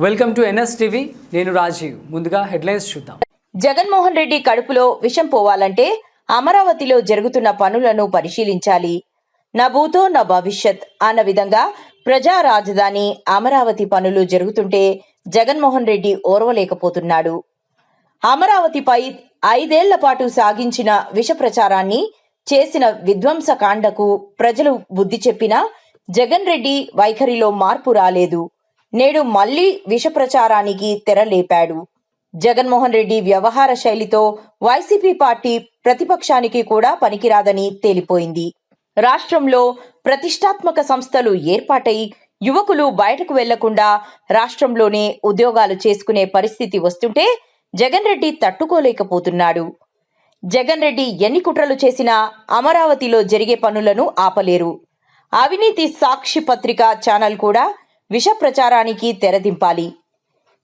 Welcome to NS TV. నేను రాజీవ్. ముందుగా headlines చూద్దాం. జగన్మోహన్ రెడ్డి కడుపులో విషం పోవాలంటే అమరావతిలో జరుగుతున్న పనులను పరిశీలించాలి. నా భూతో నా భవిష్యత్ అన్న విధంగా ప్రజా రాజధాని అమరావతి పనులు జరుగుతుంటే జగన్మోహన్ రెడ్డి ఓర్వలేకపోతున్నాడు. అమరావతిపై 5 ఏళ్ల పాటు సాగించిన విష ప్రచారాన్ని, చేసిన విధ్వంసకాండకు ప్రజలు బుద్ధి చెప్పినా జగన్ రెడ్డి వైఖరిలో మార్పు రాలేదు. నేడు మళ్లీ విష ప్రచారానికి తెరలేపాడు. జగన్మోహన్ రెడ్డి వ్యవహార శైలితో వైసీపీ పార్టీ ప్రతిపక్షానికి కూడా పనికిరాదని తేలిపోయింది. రాష్ట్రంలో ప్రతిష్టాత్మక సంస్థలు ఏర్పాటై యువకులు బయటకు వెళ్లకుండా రాష్ట్రంలోనే ఉద్యోగాలు చేసుకునే పరిస్థితి వస్తుంటే జగన్ రెడ్డి తట్టుకోలేకపోతున్నాడు. జగన్ రెడ్డి ఎన్ని కుట్రలు చేసినా అమరావతిలో జరిగే పనులను ఆపలేరు. అవినీతి సాక్షి పత్రిక ఛానల్ కూడా విష ప్రచారానికి తెరదింపాలి.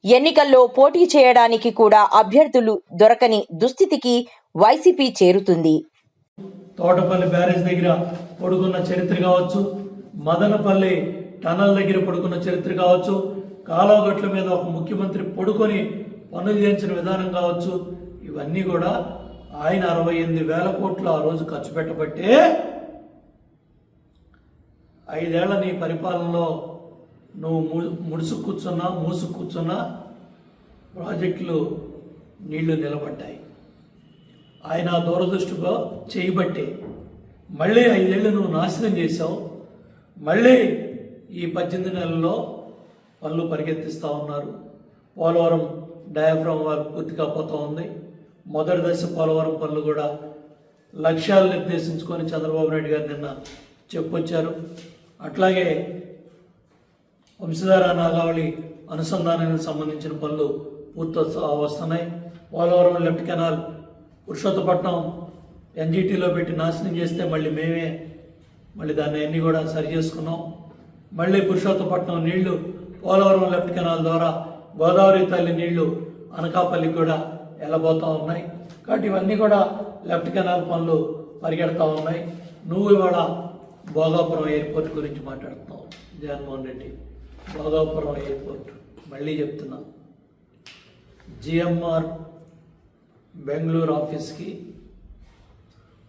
ఎన్నికల్లో పోటీ చేయడానికి కూడా అభ్యర్థులు దొరకని దుస్థితికి వైసీపీ చేరుతుంది. తోటపల్లి బ్యారేజ్ దగ్గర పడుకున్న చరిత్ర కావచ్చు, మదనపల్లి టనల్ దగ్గర పడుకున్న చరిత్ర కావచ్చు, కాలువగట్ల మీద ఒక ముఖ్యమంత్రి పడుకొని పనులు చేయించిన విధానం కావచ్చు, ఇవన్నీ కూడా ఆయన 68,000 కోట్లు ఆ రోజు ఖర్చు పెట్టబట్టే 5 ఏళ్ల నీ పరిపాలనలో నువ్వు మూసు కూర్చున్నా ప్రాజెక్టులు నీళ్లు నిలబడ్డాయి. ఆయన దూరదృష్టిలో చేయబట్టే మళ్ళీ 5 ఏళ్ళు నువ్వు నాశనం చేశావు. మళ్ళీ ఈ 18 నెలల్లో పనులు పరిగెత్తిస్తూ ఉన్నారు. పోలవరం డయాఫ్రామ్ వారు పూర్తిగా పోతూ ఉంది. మొదటి దశ పోలవరం పనులు కూడా లక్ష్యాలు నిర్దేశించుకొని చంద్రబాబు నాయుడు గారు నిన్న చెప్పొచ్చారు. అట్లాగే వంశధార నాగావళి అనుసంధానానికి సంబంధించిన పనులు పూర్తి వస్తున్నాయి. పోలవరం లెఫ్ట్ కెనాల్ పురుషోత్తపట్నం ఎన్జిటీలో పెట్టి నాశనం చేస్తే మళ్ళీ దాన్ని అన్నీ కూడా సరి చేసుకున్నాం. మళ్ళీ పురుషోత్తపట్నం నీళ్లు పోలవరం లెఫ్ట్ కెనాల్ ద్వారా గోదావరి తల్లి నీళ్లు అనకాపల్లికి కూడా వెళ్ళబోతూ ఉన్నాయి. కాబట్టి ఇవన్నీ కూడా లెఫ్ట్ కెనాల్ పనులు పరిగెడతా ఉన్నాయి. నువ్వు ఇవాళ భోగాపురం ఎయిర్పోర్ట్ గురించి మాట్లాడుతున్నావు. జగన్మోహన్ రెడ్డి భోగాపురం ఎయిర్పోర్ట్ మళ్ళీ చెప్తున్నా, జిఎంఆర్ బెంగళూరు ఆఫీస్కి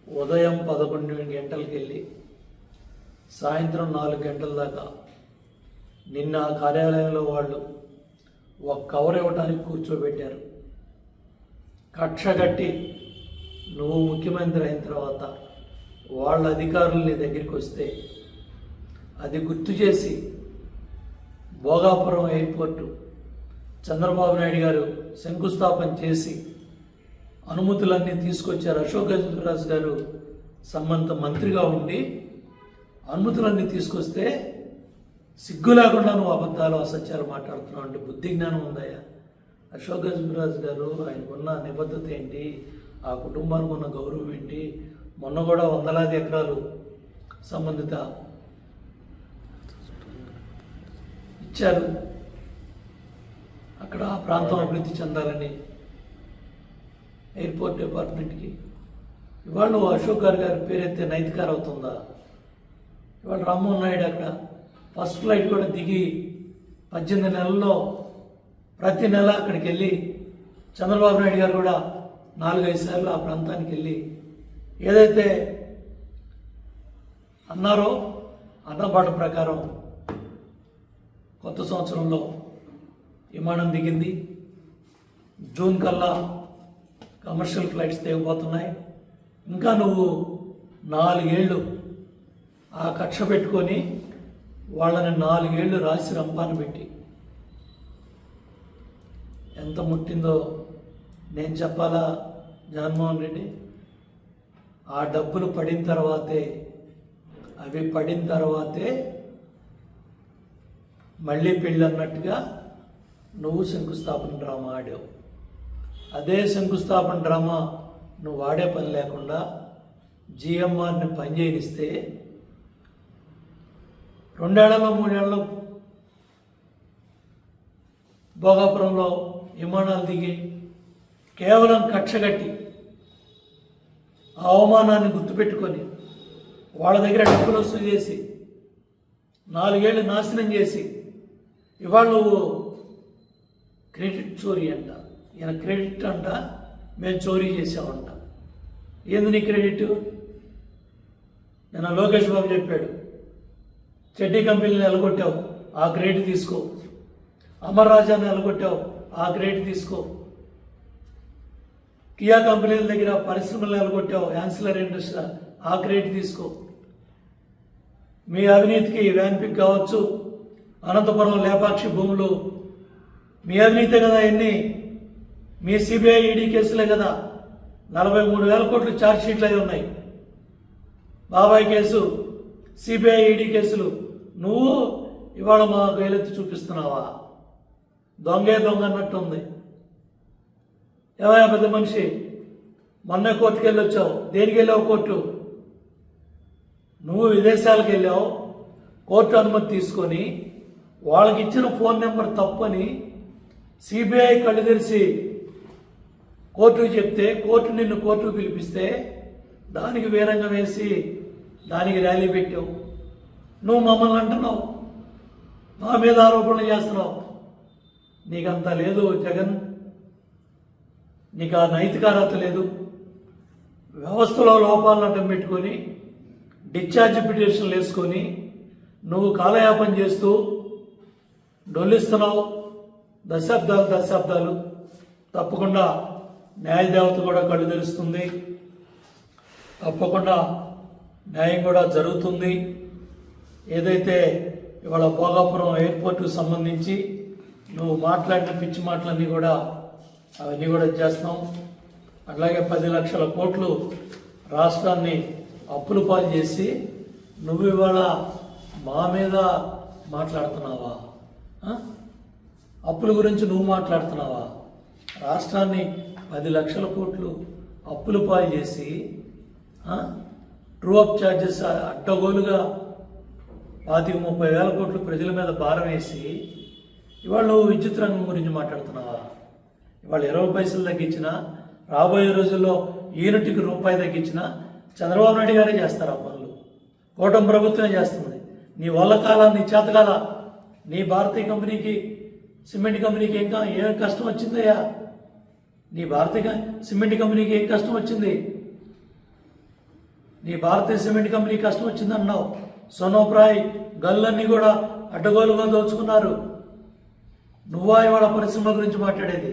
ఉదయం 11 గంటలకు వెళ్ళి సాయంత్రం 4 గంటల దాకా నిన్న కార్యాలయంలో వాళ్ళు ఒక కవర్ ఇవ్వడానికి కూర్చోబెట్టారు. కక్ష కట్టి నువ్వు ముఖ్యమంత్రి అయిన తర్వాత వాళ్ళ అధికారులు నీ దగ్గరికి వస్తే అది గుర్తు చేసి భోగాపురం ఎయిర్పోర్టు చంద్రబాబు నాయుడు గారు శంకుస్థాపన చేసి అనుమతులన్నీ తీసుకొచ్చారు. అశోక్ గజపతిరాజు గారు సంబంధిత మంత్రిగా ఉండి అనుమతులన్నీ తీసుకొస్తే సిగ్గు లేకుండా నువ్వు అబద్ధాలు అసత్యాలు మాట్లాడుతున్నావు అంటే బుద్ధి జ్ఞానం ఉందయ్యా? అశోక్ గజపతిరాజు గారు ఆయనకున్న నిబద్ధత ఏంటి, ఆ కుటుంబానికి ఉన్న గౌరవం ఏంటి? మొన్న కూడా 100,000 ఎకరాలు సంబంధిత ఇచ్చారు. అక్కడ ఆ ప్రాంతం అభివృద్ధి చెందాలని ఎయిర్పోర్ట్ డిపార్ట్మెంట్కి. ఇవాళ నువ్వు అశోక్ గారి పేరెత్తే నైతికార అవుతుందా? ఇవాళ రామ్మోహన్ నాయుడు అక్కడ ఫస్ట్ ఫ్లైట్ కూడా దిగి 18 నెలల్లో ప్రతి నెల అక్కడికి వెళ్ళి చంద్రబాబు నాయుడు గారు కూడా 4-5 సార్లు ఆ ప్రాంతానికి వెళ్ళి ఏదైతే అన్నారో అన్నబాట ప్రకారం కొత్త సంవత్సరంలో విమానం దిగింది. జూన్ కల్లా కమర్షియల్ ఫ్లైట్స్ దిగబోతున్నాయి. ఇంకా నువ్వు 4 ఏళ్ళు ఆ కక్ష పెట్టుకొని వాళ్ళని 4 ఏళ్ళు రాసి రంపాన పెట్టి ఎంత ముట్టిందో నేను చెప్పాలా జగన్మోహన్ రెడ్డి? ఆ డబ్బులు పడిన తర్వాతే మళ్ళీ పెళ్ళి అన్నట్టుగా నువ్వు శంకుస్థాపన డ్రామా ఆడావు. అదే శంకుస్థాపన డ్రామా నువ్వు ఆడే పని లేకుండా జిఎంఆర్ని పనిచేయిస్తే 2 ఏళ్లలో 3 ఏళ్లలో భోగాపురంలో విమానాలు దిగి కేవలం కక్షగట్టి అవమానాన్ని గుర్తుపెట్టుకొని వాళ్ళ దగ్గర డబ్బులు వసూలు చేసి 4 ఏళ్ళు నాశనం చేసి ఇవాళ నువ్వు క్రెడిట్ చోరీ అంట. ఈయన క్రెడిట్ అంట, మేము చోరీ చేసామంట. ఏంది నీ క్రెడిట్? నిన్న లోకేష్ బాబు చెప్పాడు, చెడ్డీ కంపెనీని ఎలగొట్టావు, ఆ క్రెడిట్ తీసుకో. అమర్ రాజాన్ని ఎలగొట్టావు, ఆ క్రెడిట్ తీసుకో. కియా కంపెనీల దగ్గర పరిశ్రమలు ఎలగొట్టావు, యాన్సిలర్ ఇండస్ట్రీ, ఆ క్రెడిట్ తీసుకో. మీ అవినీతికి వ్యాన్పిక్ కావచ్చు, అనంతపురం లేపాక్షి భూములు మీ అవినీతే కదా. ఎన్ని మీ సిబిఐ ఈడీ కేసులే కదా. 43,000 కోట్లు ఛార్జ్ షీట్లు అయి ఉన్నాయి. బాబాయ్ కేసు, సిబిఐ ఈడీ కేసులు. నువ్వు ఇవాళ మా గైలెత్తి చూపిస్తున్నావా? దొంగే దొంగ అన్నట్టు ఉంది. ఏమయ్యా పెద్ద మనిషి, మొన్నే కోర్టుకు వెళ్ళి వచ్చావు. దేనికి వెళ్ళావు కోర్టు? నువ్వు విదేశాలకు వెళ్ళావు, కోర్టు అనుమతి తీసుకొని వాళ్ళకి ఇచ్చిన ఫోన్ నెంబర్ తప్పని సిబిఐ కళ్ళు తెరిచి కోర్టుకు చెప్తే, కోర్టు నిన్ను కోర్టుకు పిలిపిస్తే దానికి వీరంగం వేసి దానికి ర్యాలీ పెట్టావు. నువ్వు మమ్మల్ని అంటున్నావు, మా మీద ఆరోపణలు చేస్తున్నావు. నీకంత లేదు జగన్, నీకు ఆ నైతిక అర్హత లేదు. వ్యవస్థలో లోపాలను అడ్డం పెట్టుకొని డిశ్చార్జ్ పిటిషన్లు వేసుకొని నువ్వు కాలయాపన చేస్తూ డొల్లిస్తున్నావు. దశాబ్దాలు తప్పకుండా న్యాయదేవత కూడా కళ్ళు తెరుస్తుంది. తప్పకుండా న్యాయం కూడా జరుగుతుంది. ఏదైతే ఇవాళ భోగాపురం ఎయిర్పోర్టుకు సంబంధించి నువ్వు మాట్లాడిన పిచ్చి మాటలన్నీ కూడా అవన్నీ కూడా చేస్తాం. అట్లాగే 10 లక్షల కోట్లు రాష్ట్రాన్ని అప్పులు పాలు చేసి నువ్వు ఇవాళ మా మీద మాట్లాడుతున్నావా? అప్పుల గురించి నువ్వు మాట్లాడుతున్నావా? రాష్ట్రాన్ని 10 లక్షల కోట్లు అప్పులు పాలు చేసి ట్రూ అప్ ఛార్జెస్ అడ్డగోలుగా 30,000 కోట్లు ప్రజల మీద భారం వేసి ఇవాళ నువ్వు విద్యుత్ రంగం గురించి మాట్లాడుతున్నావా? ఇవాళ 20 పైసలు తగ్గించినా, రాబోయే రోజుల్లో యూనిట్కి రూపాయి తగ్గించినా చంద్రబాబు నాయుడు గారే చేస్తారు ఆ పనులు. కూటమి ప్రభుత్వమే చేస్తుంది. నీ వల్ల కాలా, నీ చేతకాల, నీ భారతీయ కంపెనీకి, సిమెంట్ కంపెనీకి ఏం కష్టం వచ్చిందయ్యా? నీ భారతీయ సిమెంట్ కంపెనీకి ఏం కష్టం వచ్చింది? నీ భారతీయ సిమెంట్ కంపెనీ కష్టం వచ్చిందన్నావు. సోనోప్రాయ్ గల్లన్నీ కూడా అడ్డగోలుగా దోచుకున్నారు. నువ్వా ఇవాళ పరిశ్రమ గురించి మాట్లాడేది?